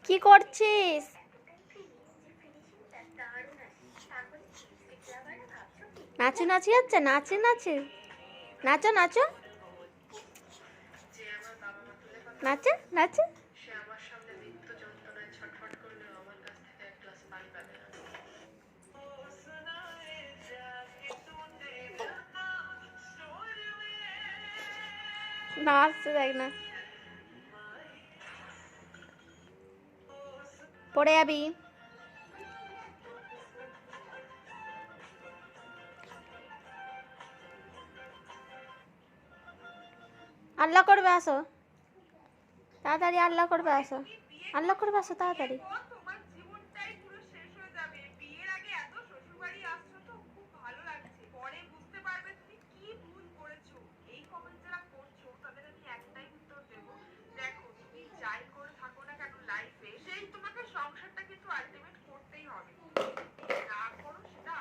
কি করছিস? নাচু নাচি হচ্ছে, নাচে নাচে, নাচো নাচো, নাচে নাচে। নাচতে দেখ না, পড়ে যাবি। আল্লাহ করবে আসো তাড়াতাড়ি, আল্লাহ করবে আসো, আল্লাহ করবে আসো তাড়াতাড়ি।